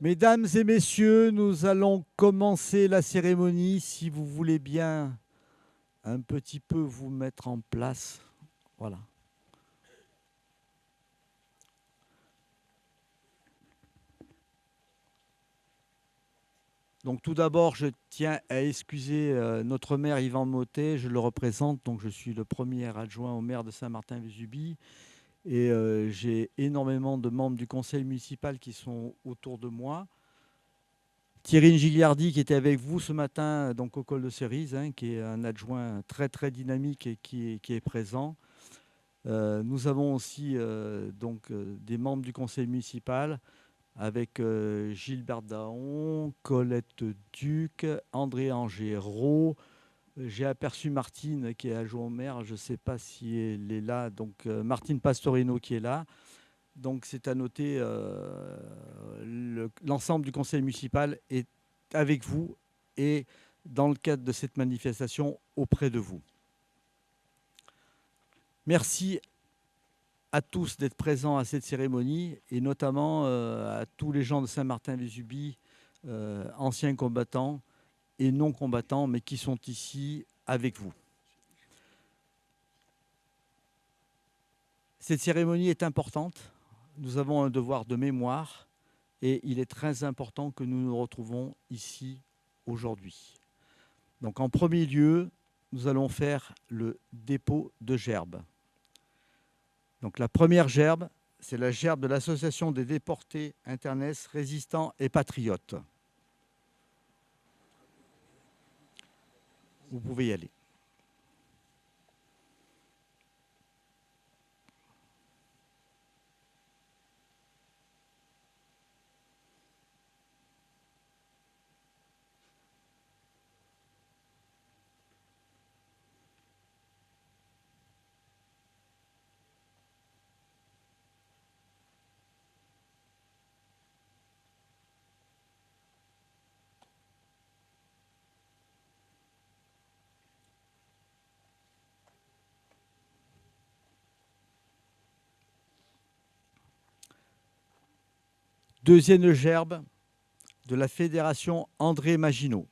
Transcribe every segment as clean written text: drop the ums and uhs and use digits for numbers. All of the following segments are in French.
Mesdames et messieurs, nous allons commencer la cérémonie. Si vous voulez bien un petit peu vous mettre en place. Voilà. Donc tout d'abord, je tiens à excuser notre maire Yvan Mottet. Je le représente, donc je suis le premier adjoint au maire de Saint-Martin-Vésubie. Et j'ai énormément de membres du conseil municipal qui sont autour de moi. Thierry Gigliardi qui était avec vous ce matin donc au col de Cerise, qui est un adjoint très très dynamique et qui est présent. Nous avons aussi des membres du conseil municipal avec Gilbert Daon, Colette Duc, André Angéraud. J'ai aperçu Martine qui est adjoint au maire, je ne sais pas si elle est là, donc Martine Pastorino qui est là. Donc c'est à noter, l'ensemble du conseil municipal est avec vous et dans le cadre de cette manifestation auprès de vous. Merci à tous d'être présents à cette cérémonie et notamment à tous les gens de Saint-Martin-Vésubie, anciens combattants et non combattants, mais qui sont ici avec vous. Cette cérémonie est importante. Nous avons un devoir de mémoire et il est très important que nous nous retrouvons ici aujourd'hui. Donc en premier lieu, nous allons faire le dépôt de gerbes. Donc la première gerbe, c'est la gerbe de l'Association des déportés internes, résistants et patriotes. Vous pouvez y aller. Deuxième gerbe de la Fédération André Maginot.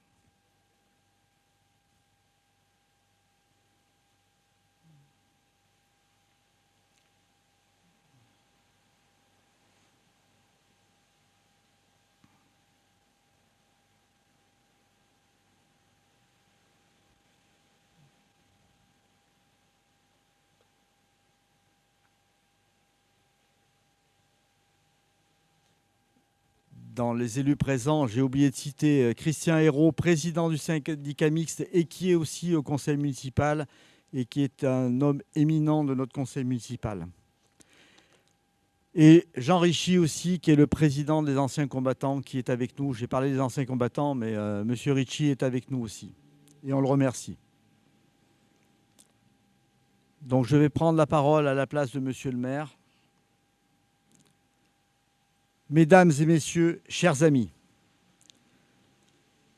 Dans les élus présents, j'ai oublié de citer Christian Hérault, président du syndicat mixte et qui est aussi au conseil municipal et qui est un homme éminent de notre conseil municipal. Et Jean Richy aussi, qui est le président des anciens combattants, qui est avec nous. J'ai parlé des anciens combattants, mais M. Richy est avec nous aussi. Et on le remercie. Donc je vais prendre la parole à la place de M. le maire. Mesdames et messieurs, chers amis,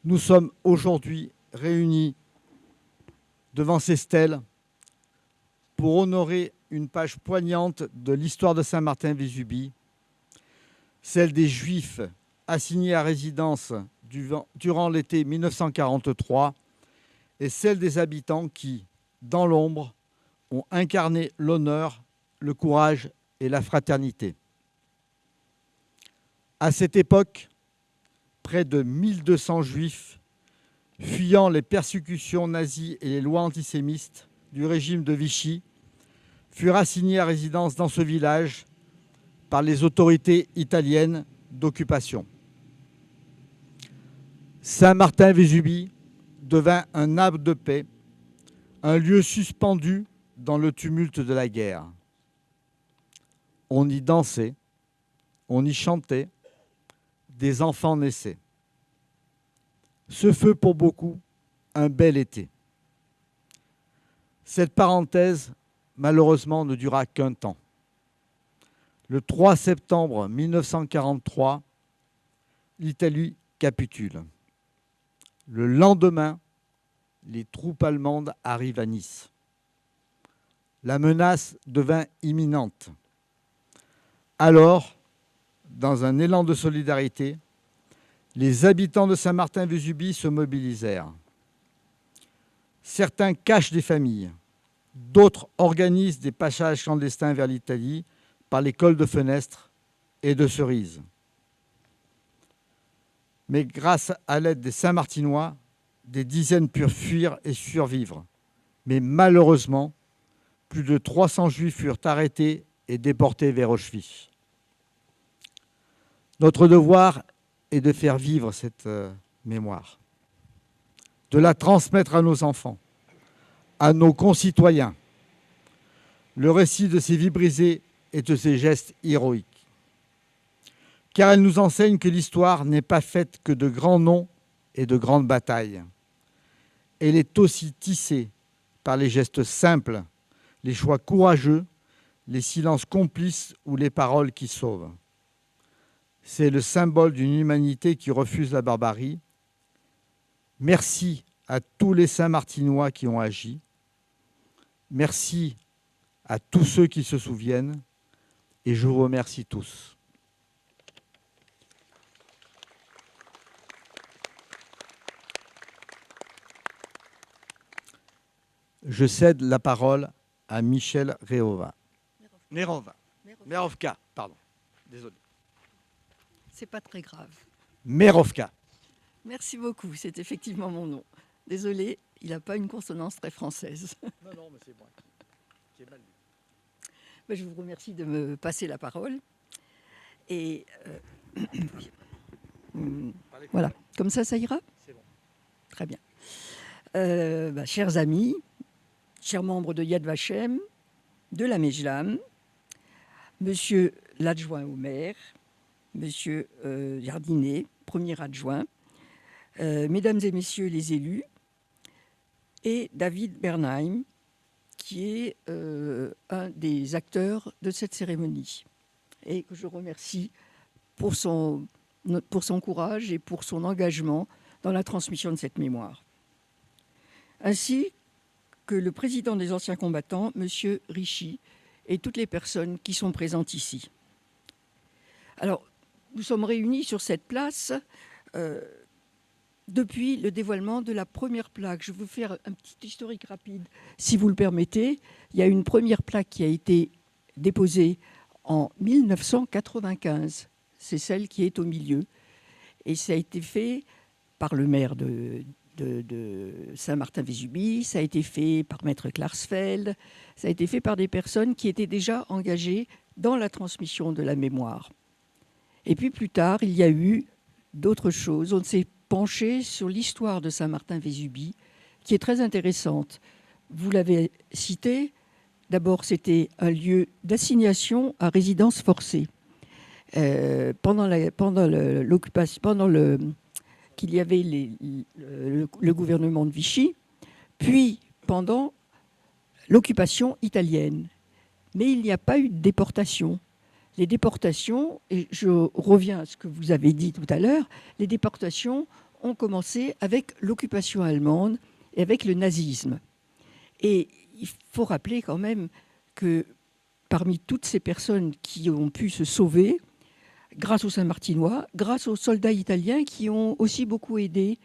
nous sommes aujourd'hui réunis devant ces stèles pour honorer une page poignante de l'histoire de Saint-Martin-Vésubie, celle des Juifs assignés à résidence durant l'été 1943 et celle des habitants qui, dans l'ombre, ont incarné l'honneur, le courage et la fraternité. À cette époque, près de 1200 Juifs, fuyant les persécutions nazies et les lois antisémites du régime de Vichy, furent assignés à résidence dans ce village par les autorités italiennes d'occupation. Saint-Martin-Vésubie devint un havre de paix, un lieu suspendu dans le tumulte de la guerre. On y dansait, on y chantait, des enfants naissaient. Ce fut pour beaucoup un bel été. Cette parenthèse, malheureusement, ne dura qu'un temps. Le 3 septembre 1943, l'Italie capitule. Le lendemain, les troupes allemandes arrivent à Nice. La menace devint imminente. Alors, dans un élan de solidarité, les habitants de Saint-Martin-Vésubie se mobilisèrent. Certains cachent des familles, d'autres organisent des passages clandestins vers l'Italie par les cols de Fenestre et de Cerise. Mais grâce à l'aide des Saint-Martinois, des dizaines purent fuir et survivre. Mais malheureusement, plus de 300 Juifs furent arrêtés et déportés vers Auschwitz. Notre devoir est de faire vivre cette mémoire, de la transmettre à nos enfants, à nos concitoyens. Le récit de ces vies brisées et de ces gestes héroïques. Car elle nous enseigne que l'histoire n'est pas faite que de grands noms et de grandes batailles. Elle est aussi tissée par les gestes simples, les choix courageux, les silences complices ou les paroles qui sauvent. C'est le symbole d'une humanité qui refuse la barbarie. Merci à tous les Saint-Martinois qui ont agi. Merci à tous ceux qui se souviennent. Et je vous remercie tous. Je cède la parole à Michel Merovka, pardon. Désolé. C'est pas très grave. Merovka. Merci beaucoup, c'est effectivement mon nom. Désolé, il n'a pas une consonance très française. Non, mais c'est bon. C'est mal dit. Je vous remercie de me passer la parole. Et voilà, comme ça ira ? C'est bon. Très bien. Chers amis, chers membres de Yad Vashem, de la Mejlam, monsieur l'adjoint au maire, monsieur Jardinet, premier adjoint, mesdames et messieurs les élus, et David Bernheim, qui est un des acteurs de cette cérémonie, et que je remercie pour son courage et pour son engagement dans la transmission de cette mémoire. Ainsi que le président des anciens combattants, M. Richy, et toutes les personnes qui sont présentes ici. Alors, nous sommes réunis sur cette place depuis le dévoilement de la première plaque. Je vais vous faire un petit historique rapide, si vous le permettez. Il y a une première plaque qui a été déposée en 1995. C'est celle qui est au milieu. Et ça a été fait par le maire de Saint-Martin-Vésubie, ça a été fait par Maître Klarsfeld, ça a été fait par des personnes qui étaient déjà engagées dans la transmission de la mémoire. Et puis plus tard, il y a eu d'autres choses. On s'est penché sur l'histoire de Saint-Martin-Vésubie, qui est très intéressante. Vous l'avez cité, d'abord c'était un lieu d'assignation à résidence forcée. Pendant qu'il y avait le gouvernement de Vichy, puis pendant l'occupation italienne. Mais il n'y a pas eu de déportation. Les déportations, et je reviens à ce que vous avez dit tout à l'heure, les déportations ont commencé avec l'occupation allemande et avec le nazisme. Et il faut rappeler quand même que parmi toutes ces personnes qui ont pu se sauver, grâce aux Saint-Martinois, grâce aux soldats italiens qui ont aussi beaucoup aidé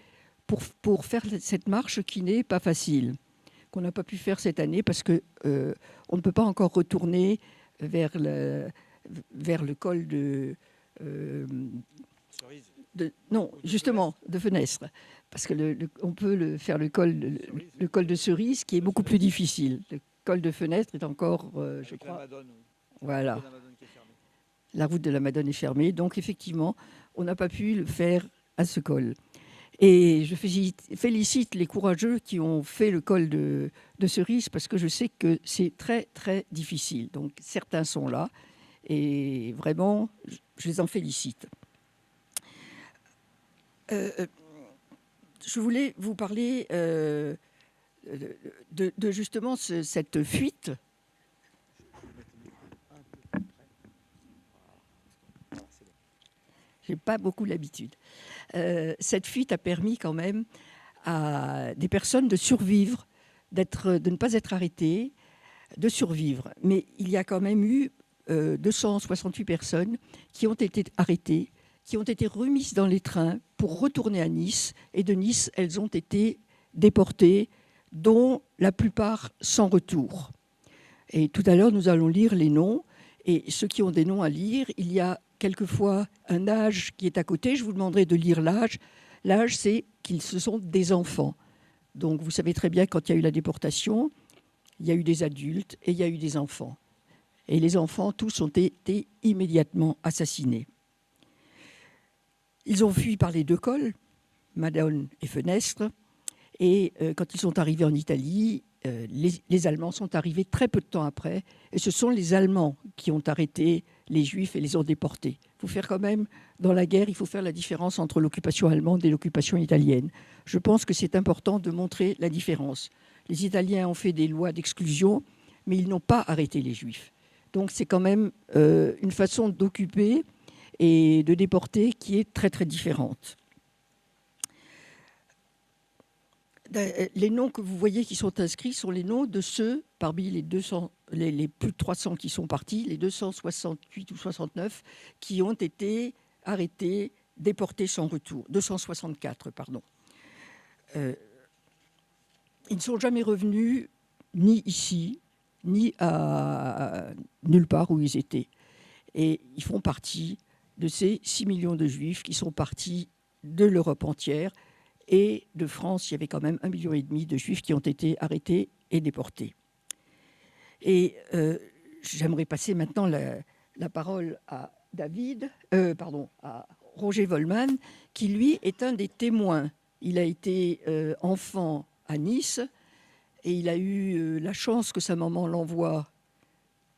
pour faire cette marche qui n'est pas facile, qu'on n'a pas pu faire cette année parce qu'on ne peut pas encore retourner vers le col de Fenestre, parce que on peut faire le col de Cerise, qui est beaucoup plus difficile. Le col de Fenestre est encore, je crois... La Madone, oui. Voilà. La route de la Madone est fermée. Donc, effectivement, on n'a pas pu le faire à ce col. Et je félicite les courageux qui ont fait le col de Cerise, parce que je sais que c'est très, très difficile. Donc, certains sont là. Et vraiment, je les en félicite. Je voulais vous parler de justement cette fuite. Je n'ai pas beaucoup l'habitude. Cette fuite a permis quand même à des personnes de survivre, de ne pas être arrêtées, de survivre. Mais il y a quand même eu 268 personnes qui ont été arrêtées, qui ont été remises dans les trains pour retourner à Nice. Et de Nice, elles ont été déportées, dont la plupart sans retour. Et tout à l'heure, nous allons lire les noms. Et ceux qui ont des noms à lire, il y a quelquefois un âge qui est à côté. Je vous demanderai de lire l'âge. L'âge, c'est qu'ils ce sont des enfants. Donc, vous savez très bien, quand il y a eu la déportation, il y a eu des adultes et il y a eu des enfants. Et les enfants, tous, ont été immédiatement assassinés. Ils ont fui par les deux cols, Madone et Fenestre. Et quand ils sont arrivés en Italie, les Allemands sont arrivés très peu de temps après. Et ce sont les Allemands qui ont arrêté les Juifs et les ont déportés. Il faut faire quand même, dans la guerre, il faut faire la différence entre l'occupation allemande et l'occupation italienne. Je pense que c'est important de montrer la différence. Les Italiens ont fait des lois d'exclusion, mais ils n'ont pas arrêté les Juifs. Donc c'est quand même une façon d'occuper et de déporter qui est très très différente. Les noms que vous voyez qui sont inscrits sont les noms de ceux, parmi les plus de 300 qui sont partis, les 268 ou 69 qui ont été arrêtés, déportés sans retour. 264, pardon. Ils ne sont jamais revenus ni ici, ni à nulle part où ils étaient. Et ils font partie de ces 6 millions de Juifs qui sont partis de l'Europe entière. Et de France, il y avait quand même 1,5 million de Juifs qui ont été arrêtés et déportés. Et j'aimerais passer maintenant la parole à à Roger Volman, qui lui est un des témoins. Il a été enfant à Nice et il a eu la chance que sa maman l'envoie,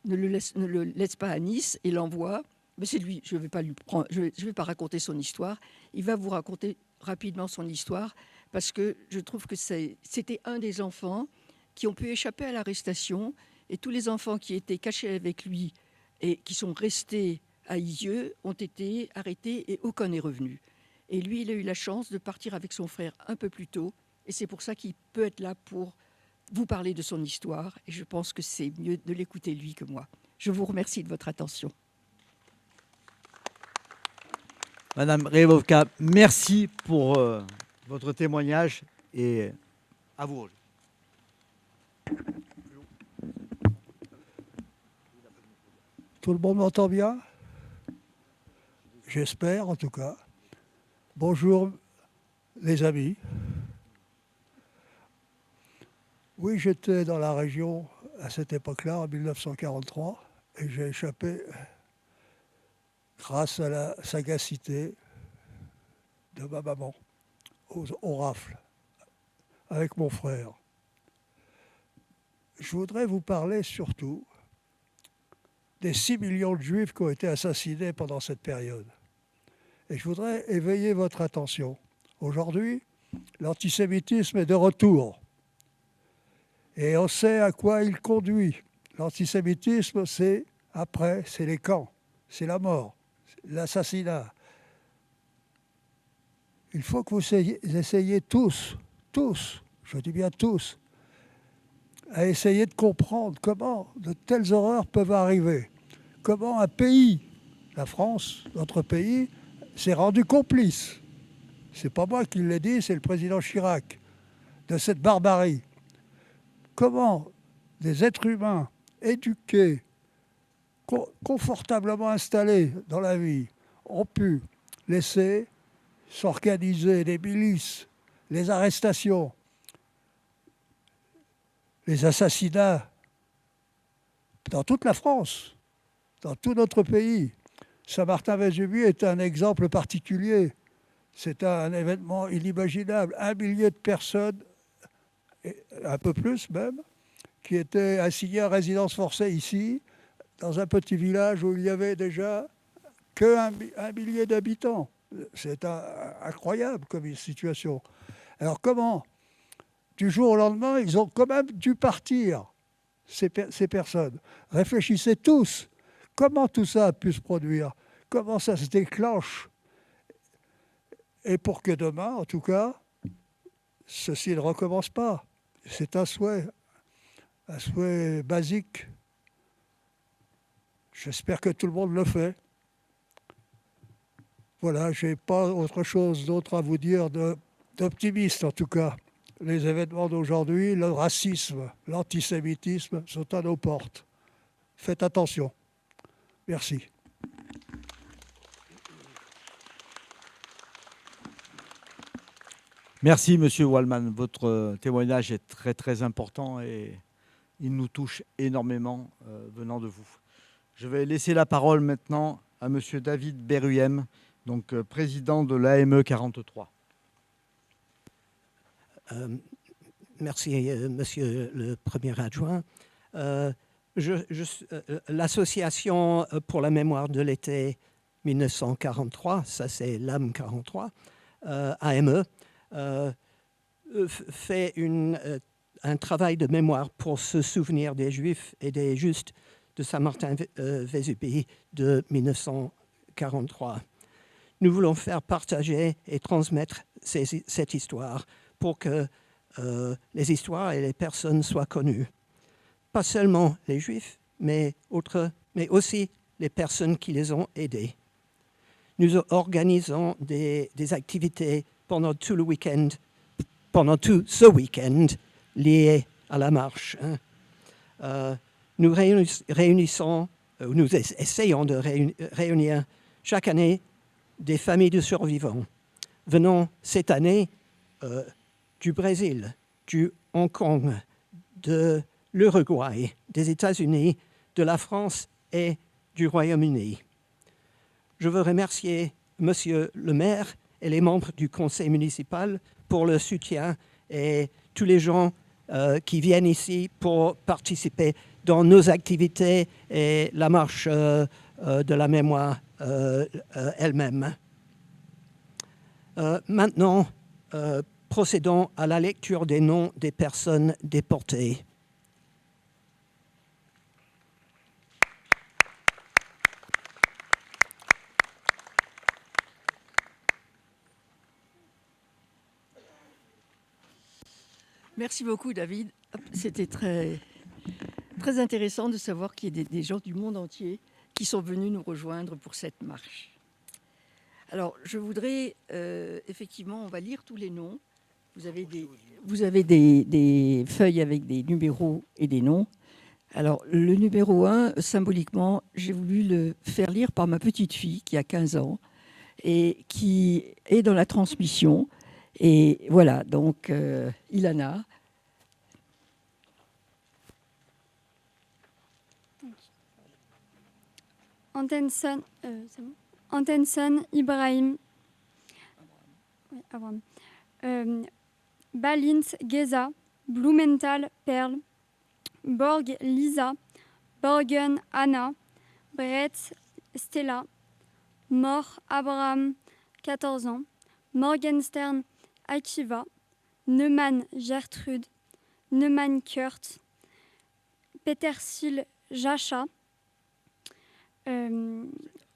ne le laisse pas à Nice et l'envoie. Mais c'est lui, je ne vais pas raconter son histoire. Il va vous raconter rapidement son histoire, parce que je trouve que c'était un des enfants qui ont pu échapper à l'arrestation, et tous les enfants qui étaient cachés avec lui et qui sont restés à Isieux ont été arrêtés et aucun n'est revenu. Et lui, il a eu la chance de partir avec son frère un peu plus tôt, et c'est pour ça qu'il peut être là pour vous parler de son histoire, et je pense que c'est mieux de l'écouter lui que moi. Je vous remercie de votre attention. Madame Revovka, merci pour votre témoignage et à vous, Roger. Tout le monde m'entend bien? J'espère en tout cas. Bonjour les amis. Oui, j'étais dans la région à cette époque-là, en 1943, et j'ai échappé grâce à la sagacité de ma maman aux rafles avec mon frère. Je voudrais vous parler surtout des 6 millions de Juifs qui ont été assassinés pendant cette période. Et je voudrais éveiller votre attention. Aujourd'hui, l'antisémitisme est de retour. Et on sait à quoi il conduit. L'antisémitisme, c'est les camps, c'est la mort, l'assassinat. Il faut que vous essayiez tous, je dis bien tous, à essayer de comprendre comment de telles horreurs peuvent arriver. Comment un pays, la France, notre pays, s'est rendu complice. C'est pas moi qui l'ai dit, c'est le président Chirac, de cette barbarie. Comment des êtres humains éduqués, confortablement installés dans la vie, ont pu laisser s'organiser des milices, les arrestations, les assassinats dans toute la France, dans tout notre pays. Saint-Martin-Vésubie est un exemple particulier. C'est un événement inimaginable. 1 millier de personnes, un peu plus même, qui étaient assignées à résidence forcée ici, dans un petit village où il n'y avait déjà qu'un millier d'habitants. C'est incroyable comme situation. Alors comment, du jour au lendemain, ils ont quand même dû partir, ces personnes. Réfléchissez tous. Comment tout ça a pu se produire? Comment ça se déclenche? Et pour que demain, en tout cas, ceci ne recommence pas. C'est un souhait basique. J'espère que tout le monde le fait. Voilà, je n'ai pas autre chose d'autre à vous dire d'optimiste en tout cas. Les événements d'aujourd'hui, le racisme, l'antisémitisme sont à nos portes. Faites attention. Merci. Merci, Monsieur Wallmann. Votre témoignage est très, très important et il nous touche énormément venant de vous. Je vais laisser la parole maintenant à Monsieur David Berruem, donc président de l'AME 43. Merci, Monsieur le Premier adjoint. L'Association pour la mémoire de l'été 1943, ça c'est l'AME 43, AME, fait un travail de mémoire pour se souvenir des Juifs et des Justes de Saint-Martin-Vésubie de 1943. Nous voulons faire partager et transmettre cette histoire pour que les histoires et les personnes soient connues. Pas seulement les Juifs, mais aussi les personnes qui les ont aidés. Nous organisons des activités pendant tout ce week-end liées à la marche. Nous réunissons, nous essayons de réunir chaque année des familles de survivants venant cette année du Brésil, du Hong Kong, de l'Uruguay, des États-Unis, de la France et du Royaume-Uni. Je veux remercier Monsieur le maire et les membres du conseil municipal pour le soutien et tous les gens qui viennent ici pour participer dans nos activités et la marche de la mémoire elle-même. Maintenant, procédons à la lecture des noms des personnes déportées. Merci beaucoup, David. C'était très, très intéressant de savoir qu'il y a des gens du monde entier qui sont venus nous rejoindre pour cette marche. Alors, je voudrais, effectivement, on va lire tous les noms. Vous avez des feuilles avec des numéros et des noms. Alors, le numéro 1, symboliquement, j'ai voulu le faire lire par ma petite fille qui a 15 ans et qui est dans la transmission. Et voilà, donc Ilana. Antenson Ibrahim. Oui, Abraham. Balint Geza. Blumenthal Perle. Borg Lisa. Borgen Anna. Brett Stella. Mort Abraham, 14 ans. Morgenstern Akiva. Neumann Gertrude. Neumann Kurt. Petersil Jacha.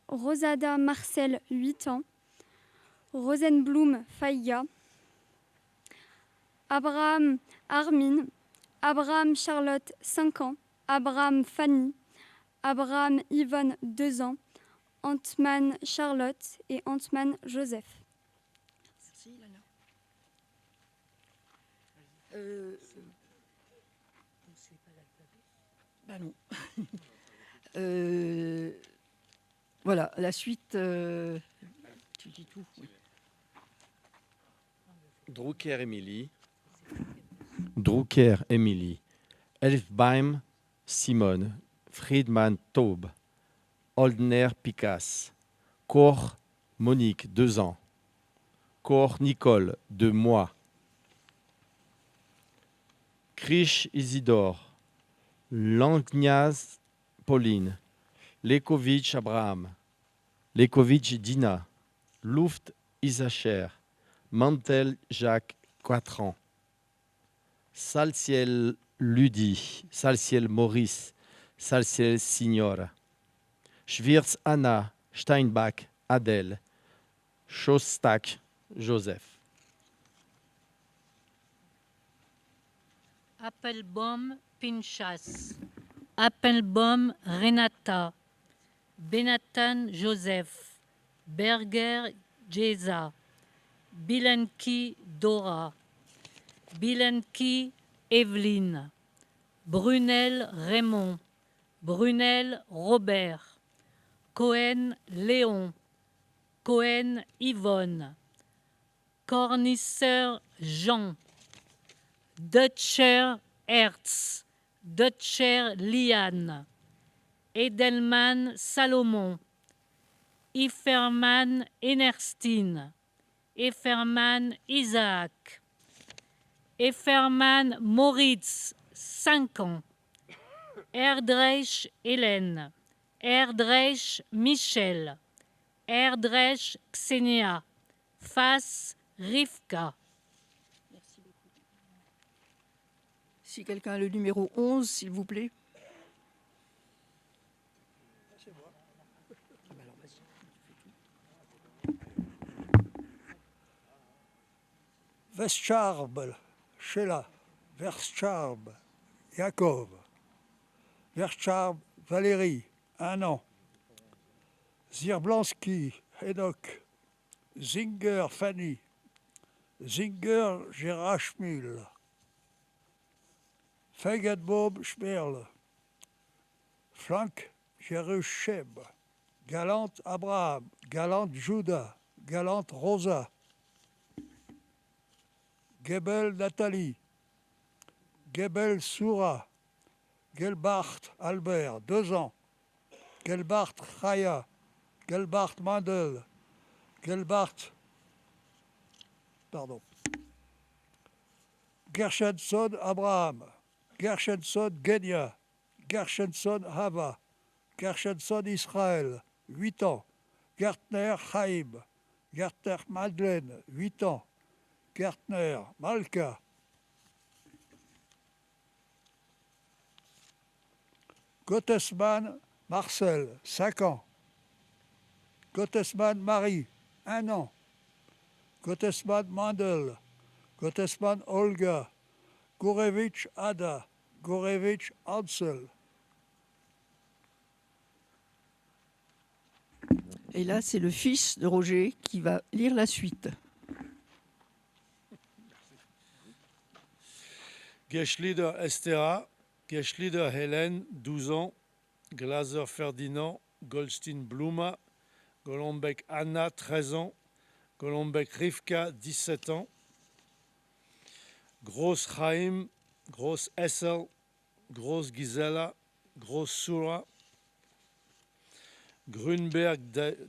Rosada Marcel, 8 ans. Rosenblum Faïga. Abraham Armin. Abraham Charlotte, 5 ans. Abraham Fanny. Abraham Yvonne, 2 ans. Antman Charlotte et Antman Joseph. Merci, Ilana. Bah non. Voilà, la suite, tu dis tout. Oui. Drucker Emily, Elfbaum Simone, Friedman Taube, Oldner Picasse, Koch Monique, 2 ans, Koch Nicole, 2 mois, Krish Isidore, Langnaz Pauline, Lekovitch Abraham, Lekovitch Dina, Luft Isacher, Mantel Jacques, 4 ans, Salciel Ludi, Salciel Maurice, Salciel Signora, Schwirz Anna, Steinbach Adèle, Schostak Joseph. Appelbaum Pinchas, Appelbaum Renata, Benathan Joseph, Berger Jeza, Bilenki Dora, Bilenki Evelyne, Brunel Raymond, Brunel Robert, Cohen Léon, Cohen Yvonne, Cornisser Jean, Dutcher Hertz, Dutcher Liane, Edelman Salomon, Iferman Enerstine, Efferman Isaac, Efferman Moritz, 5 ans, Erdreich Hélène, Erdreich Michel, Erdreich Xenia, Fass Rivka. Si quelqu'un a le numéro 11, s'il vous plaît. Wescharb, Sheila, Verscharb, Jacob, Verscharb, Valérie, 1 an. Zirblanski, Enoch, Zinger, Fanny, Zinger, Gérard Schmil, Feigenbaum, Schmerl, Frank, Jerusheb, Galante, Abraham, Galante, Judas, Galante, Rosa, Gebel, Nathalie, Gebel, Soura, Gelbart, Albert, 2 ans, Gelbart, Chaya, Gelbart, Mandel, Gelbart, Gershenson, Abraham, Gershenson, Genia, Gershenson, Hava, Gershenson, Israël, 8 ans, Gertner, Chaim, Gertner, Madeleine, 8 ans, Gertner, Malka, Gottesman, Marcel, 5 ans, Gottesman, Marie, 1 an, Gottesman, Mandel, Gottesman, Olga, Gorevich, Ada, Gorevich, Ansel. Et là, c'est le fils de Roger qui va lire la suite. Geschlider Estera, Geschlider Hélène, 12 ans, Glaser Ferdinand, Goldstein Bluma, Golombek Anna, 13 ans, Golombek Rivka, 17 ans, Gross Chaim, Gross Essel, Gross Gisela, Gross Sura, Grunberg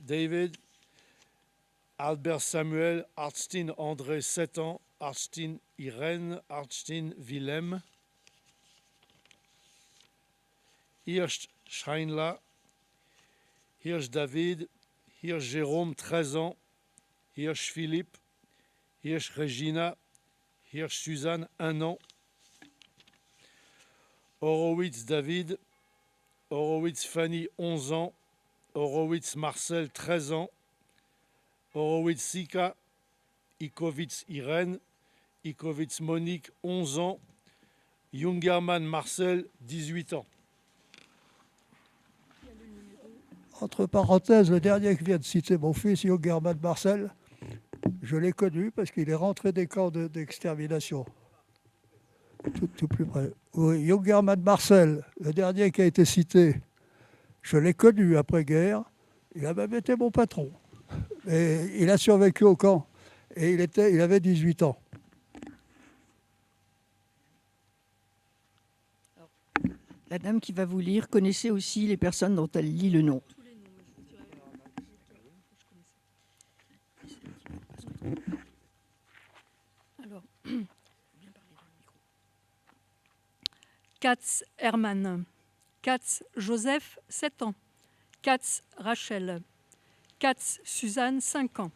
David, Albert Samuel, Artstein André, 7 ans, Artstein Irène, Artstein Willem, Hirsch Scheinla, Hirsch David, Hirsch Jérôme, 13 ans, Hirsch Philippe, Hirsch Regina, Hirsch Suzanne, 1 an, Horowitz David, Horowitz Fanny, 11 ans, Horowitz Marcel, 13 ans, Horowitz Sika, Ikovitz Irène, Ikovitz Monique, 11 ans, Jungerman Marcel, 18 ans. Entre parenthèses, le dernier que vient de citer mon fils, Jungerman Marcel, je l'ai connu parce qu'il est rentré des camps d'extermination. Tout plus près. Oui, Jungerman Marcel, le dernier qui a été cité, je l'ai connu après-guerre. Il a même été mon patron. Et il a survécu au camp. Et il avait 18 ans. La dame qui va vous lire connaissait aussi les personnes dont elle lit le nom. Alors, Katz Hermann, Katz Joseph, 7 ans, Katz Rachel, Katz Suzanne, 5 ans,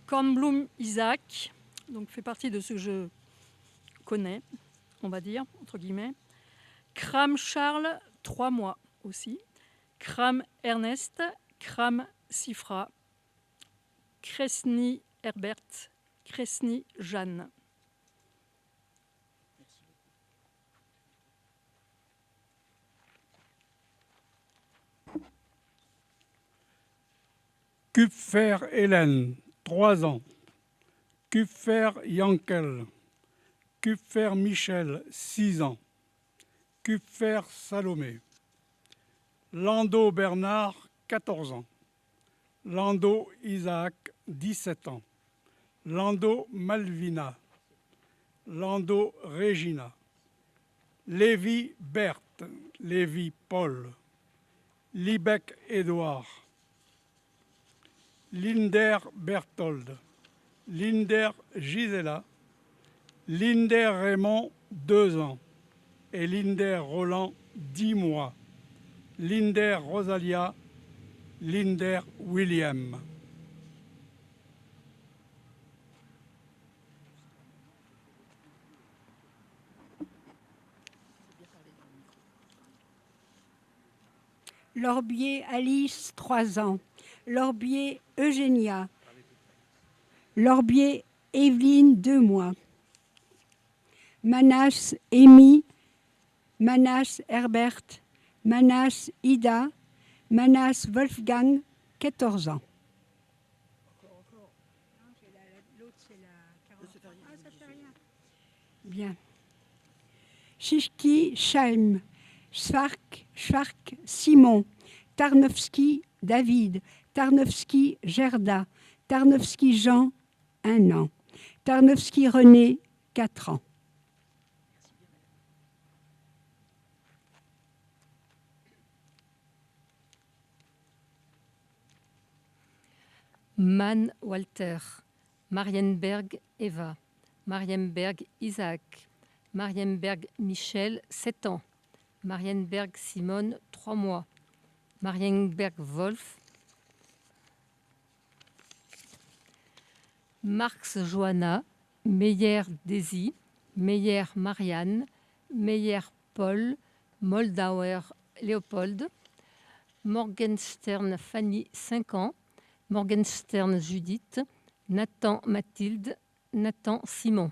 Kornblum Isaac, donc fait partie de ce que je connais, on va dire, entre guillemets, Kram Charles, 3 mois aussi, Kram Ernest, Kram Sifra, Kresny Herbert, Kresny Jeanne. Kupfer Hélène, 3 ans. Kupfer Yankel. Kupfer Michel, 6 ans. Kupfer Salomé. Lando Bernard, 14 ans. Lando Isaac, 17 ans. Lando Malvina. Lando Regina. Lévi Berthe. Lévi Paul. Liebeck Édouard. Linder Berthold. Linder Gisela. Linder Raymond, 2 ans. Et Linder Roland, 10 mois. Linder Rosalia. Linder William. Lorbier Alice, 3 ans. Lorbier Eugénia. Lorbier Evelyne, 2 mois. Manas Amy. Manas Herbert. Manas Ida. Manas Wolfgang, 14 ans. Bien. Shishki Chaim. Schwark Simon. Tarnowski David. Tarnowski Gerda. Tarnowski Jean, 1 an. Tarnowski René, 4 ans. Mann Walter. Marienberg Eva. Marienberg Isaac. Marienberg Michel, 7 ans. Marienberg Simone, 3 mois. Marienberg Wolf. Marx Johanna. Meyer Daisy. Meyer Marianne. Meyer Paul. Moldauer Léopold. Morgenstern Fanny, 5 ans. Morgenstern Judith. Nathan Mathilde. Nathan Simon.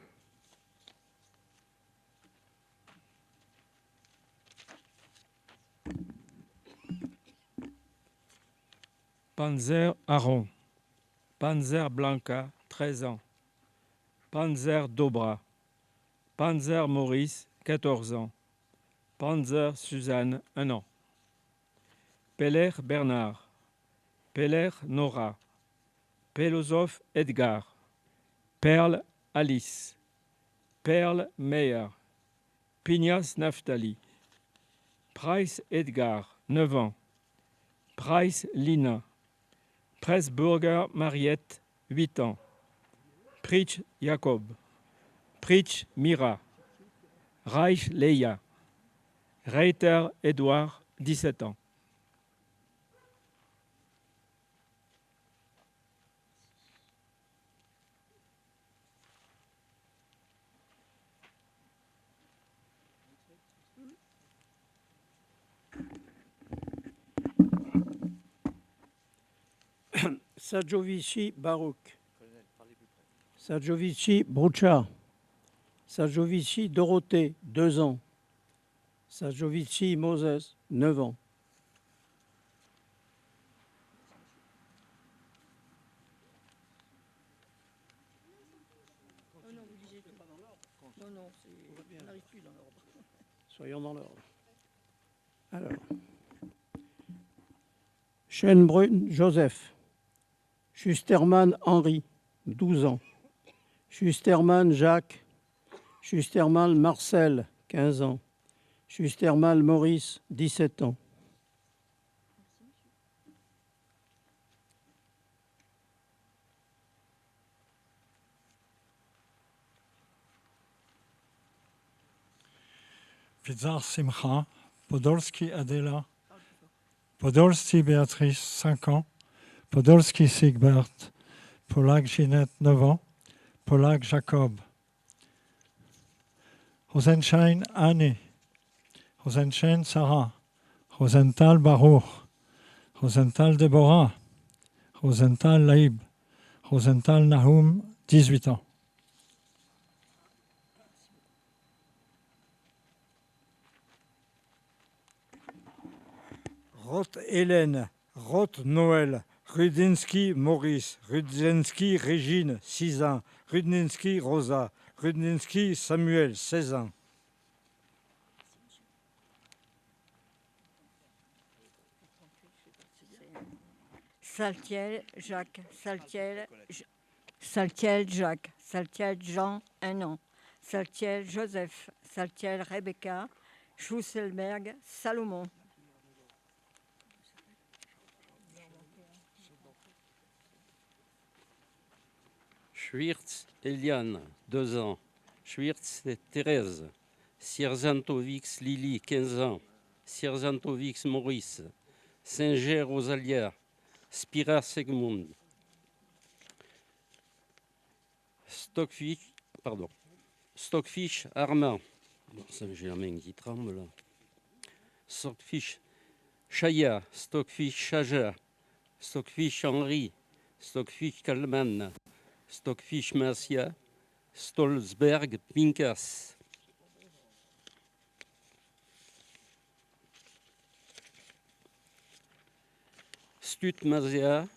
Panzer Aaron. Panzer Blanca, 13 ans. Panzer Dobra. Panzer Maurice, 14 ans. Panzer Suzanne, 1 an. Peller Bernard. Peller Nora. Pelosov Edgar. Perle Alice. Perle Meyer. Pignas Naftali. Price Edgar, 9 ans. Price Lina. Pressburger Mariette, 8 ans. Pritch Jacob. Pritch Mira. Reich Leia. Reiter Edouard, 17 ans. Sadjovici Baruch. Sadjovici Broucha. Sadjovici Dorothée, 2 ans. Sadjovici Moses, 9 ans. Soyons dans l'ordre. Alors. Schönbrunn Joseph. Schustermann Henri, 12 ans. Schustermann Jacques. Schustermann Marcel, 15 ans. Schustermann Maurice, 17 ans. Vizar Simcha. Podolski Adela. Podolski Béatrice, 5 ans. Podolski Sigbert. Polak Ginette, 9 ans. Polak Jacob. Rosenschein Anne. Rosenschein Sarah. Rosenthal Baruch. Rosenthal Deborah. Rosenthal Laïb. Rosenthal Nahum, 18 ans. Roth Hélène, Roth Noël, Rudzinski Maurice, Rudzinski Régine, 6 ans. Rudzinski Rosa, Rudzinski Samuel, 16 ans. Saltiel Jacques, Saltiel Jacques, Saltiel Jean, 1 an. Saltiel Joseph, Saltiel Rebecca, Schusselberg Salomon. Schwirtz Eliane, 2 ans. Schwirtz Thérèse. Sierzantovix Lily, 15 ans. Sierzantovix Maurice. Singer Rosalia. Spira Segmund. Stockfish Armand. Bon, ça, j'ai la main qui tremble là. Stockfish Chaya. Stockfish Chaja. Stockfish Henri. Stockfish Kalman. Stockfish Marcia. Stolzberg Pinkas. Stut Mazia.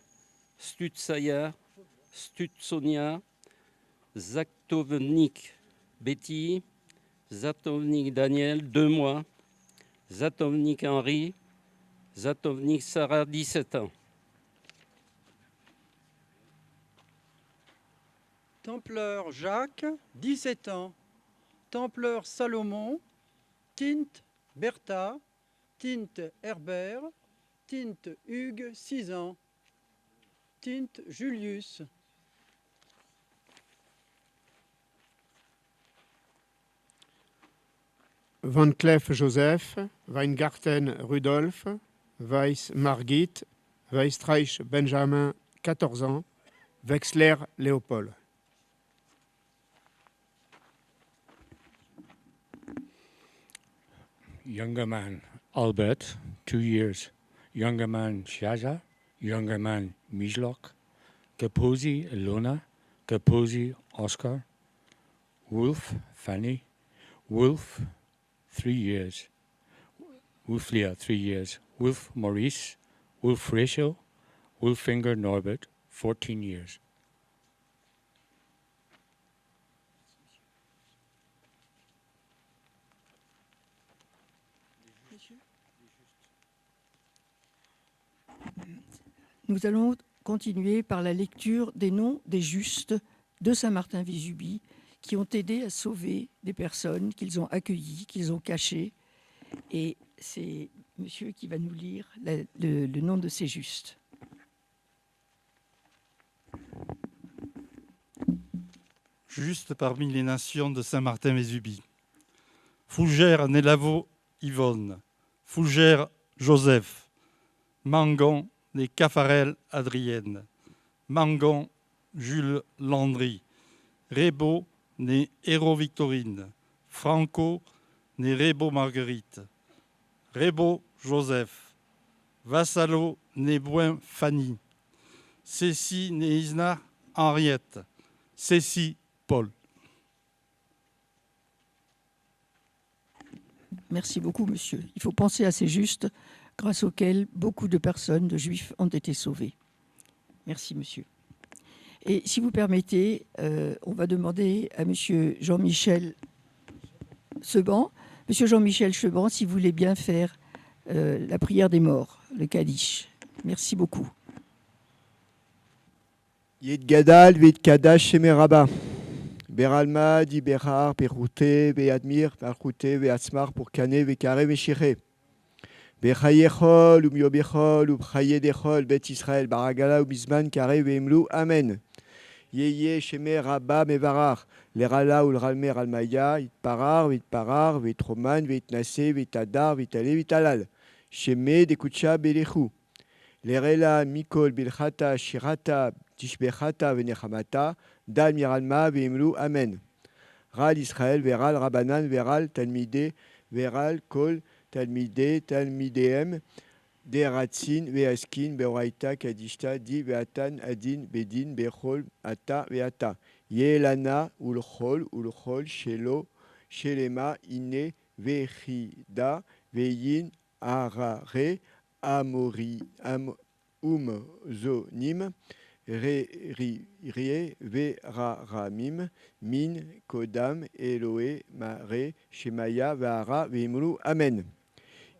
Stut Saya. Stut Sonia. Zaktovnik Betty. Zatovnik Daniel, 2 mois. Zatovnik Henri. Zatovnik Sarah, 17 ans. Templeur Jacques, 17 ans. Templeur Salomon. Tinte Bertha. Tinte Herbert. Tinte Hugues, 6 ans. Tinte Julius. Van Cleef Joseph, Weingarten Rudolf, Weiss Margit, Weistreich Benjamin, 14 ans, Wexler Léopold. Younger man Albert, 2 years. Younger man Shaja, younger man Mijlok, Kaposi Ilona, Kaposi Oscar, Wolf Fanny, Wolf 3 years. Wolf Leah, 3 years. Wolf Maurice, Wolf Rachel, Wolfinger Norbert, 14 years. Nous allons continuer par la lecture des noms des justes de Saint-Martin-Vésubie qui ont aidé à sauver des personnes qu'ils ont accueillies, qu'ils ont cachées. Et c'est monsieur qui va nous lire le nom de ces justes. Juste parmi les nations de Saint-Martin-Vésubie. Fougère Nélavo Yvonne, Fougère Joseph, Mangon les Caffarel Adrienne, Mangon Jules Landry, Rébo né Héro Victorine, Franco né Rébo Marguerite, Rébo Joseph, Vassalo né Bouin Fanny, Cécile né Isna Henriette, Cécile Paul. Merci beaucoup, monsieur. Il faut penser à ces justes grâce auxquels beaucoup de personnes, de juifs, ont été sauvés. Merci, monsieur. Et si vous permettez, on va demander à monsieur Jean-Michel Seban. Monsieur Jean-Michel Seban, si vous voulez bien faire la prière des morts, le Kaddish. Merci beaucoup. Yed Gadal, Vid Kadash, Shemeraba. Beralma, Di Berar, Berouté, Beadmir, Berouté, Beatsmar, pour Kane, Bekare, Beshire. Bechayechol, Umiobechol, Ubchayedechol, Bet Israël, Baragala, Ubizman, Kare, Beimlou, Amen. Yeye, Shemer, Rabba, Mevarar, Lerala, Ulralmer, Almaya, Itparar, Vitparar, Vitroman, Vitnase, Vitadar, Vitale, Vitalal. Sheme, Dekucha, Belechu. Lerela, Mikol, Bilchata, Shirata, Tishbechata, Venechamata, Dal, Miralma, Beimlou, Amen. Ral Israël, Veral, Rabanan, Veral, Talmide, Veral, Kol, Talmide, Talmideem, Deratzin, Veaskin, Beoraita, Kadishta, Di, Veatan, Adin, Bedin, Bechol, Ata, Veata. Yelana, Ulchol, Shelo, Shelema, Ine, Vechida, Veyin, Arare, Amori, zonim, rie, veraramim, min, kodam, Eloé, mare, shemaya, vahara, veimru, amen.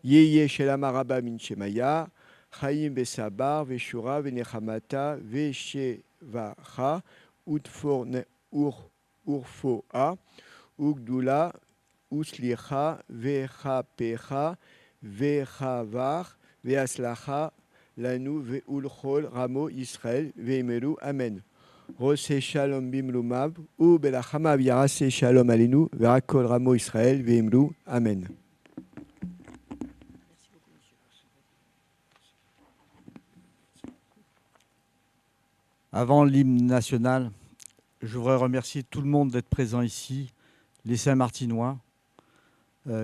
Yeye shelam araba min shemaya, chaim besabar, veshura, venechamata, veshevacha, urfoa, ugdula, uslicha, vechapecha, vechavar, veaslacha, lanu, veulchol, ramo, Israël, veimeru, amen. Rose shalom bimlumab, ou belachama virase shalom alinu, verakol ramo Israël, veimru, amen. Avant l'hymne national, je voudrais remercier tout le monde d'être présent ici, les Saint-Martinois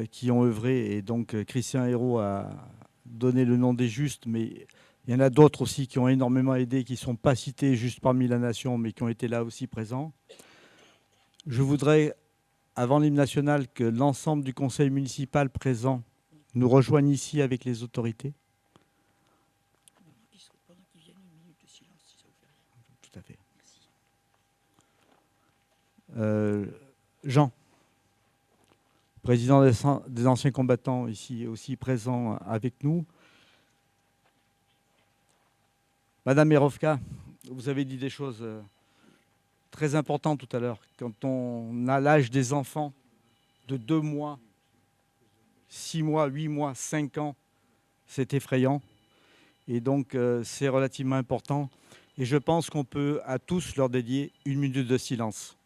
qui ont œuvré, et donc Christian Hérault a donné le nom des justes, mais il y en a d'autres aussi qui ont énormément aidé, qui ne sont pas cités juste parmi la nation, mais qui ont été là aussi présents. Je voudrais, avant l'hymne national, que l'ensemble du conseil municipal présent nous rejoigne ici avec les autorités. Tout à fait. Jean, président des anciens combattants, ici aussi présent avec nous. Madame Merovka, vous avez dit des choses très importantes tout à l'heure. Quand on a l'âge des enfants de 2 mois, 6 mois, 8 mois, 5 ans, c'est effrayant. Et donc, c'est relativement important. Et je pense qu'on peut à tous leur dédier 1 minute de silence.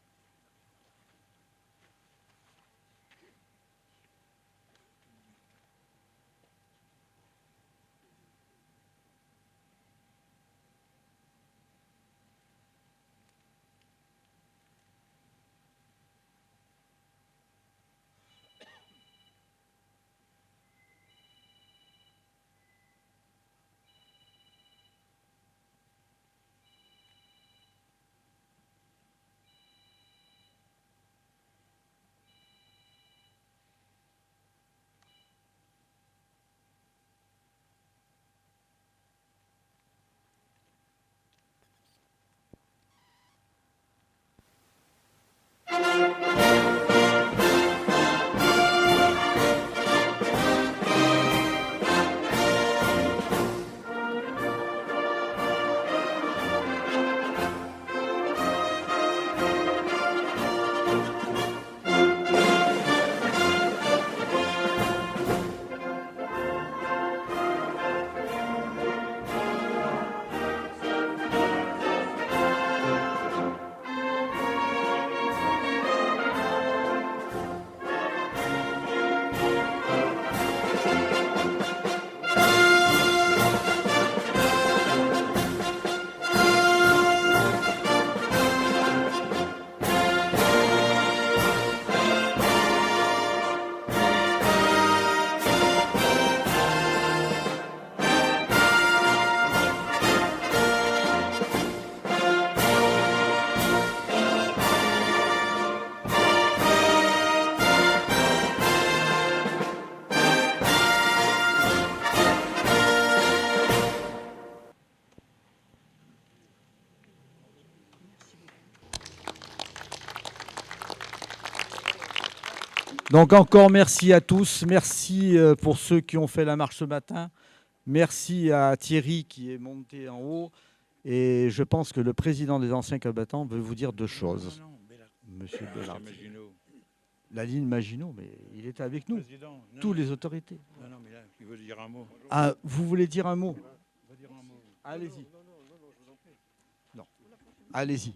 Donc encore merci à tous, merci pour ceux qui ont fait la marche ce matin, merci à Thierry qui est monté en haut, et je pense que le président des anciens combattants veut vous dire 2 choses. Monsieur Bellardi. La ligne Maginot, mais il était avec nous, tous les autorités. Non, mais là, il veut dire un mot. Ah, vous voulez dire un mot? Allez-y. Non, allez-y.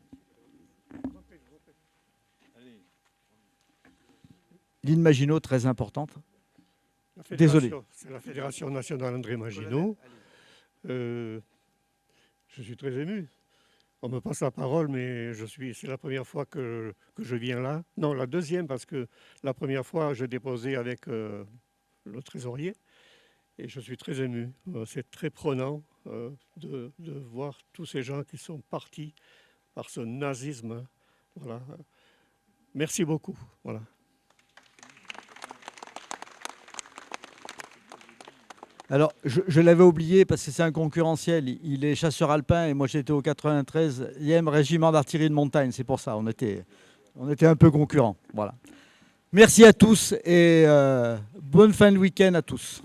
Ligne Maginot, très importante. Désolé. C'est la Fédération nationale André Maginot. Je suis très ému. On me passe la parole, mais c'est la première fois que je viens là. Non, la deuxième, parce que la première fois, j'ai déposé avec le trésorier. Et je suis très ému. C'est très prenant de voir tous ces gens qui sont partis par ce nazisme. Voilà. Merci beaucoup. Voilà. Alors, je l'avais oublié parce que c'est un concurrentiel. Il est chasseur alpin et moi j'étais au 93e régiment d'artillerie de montagne. C'est pour ça, on était un peu concurrents. Voilà. Merci à tous et bonne fin de week-end à tous.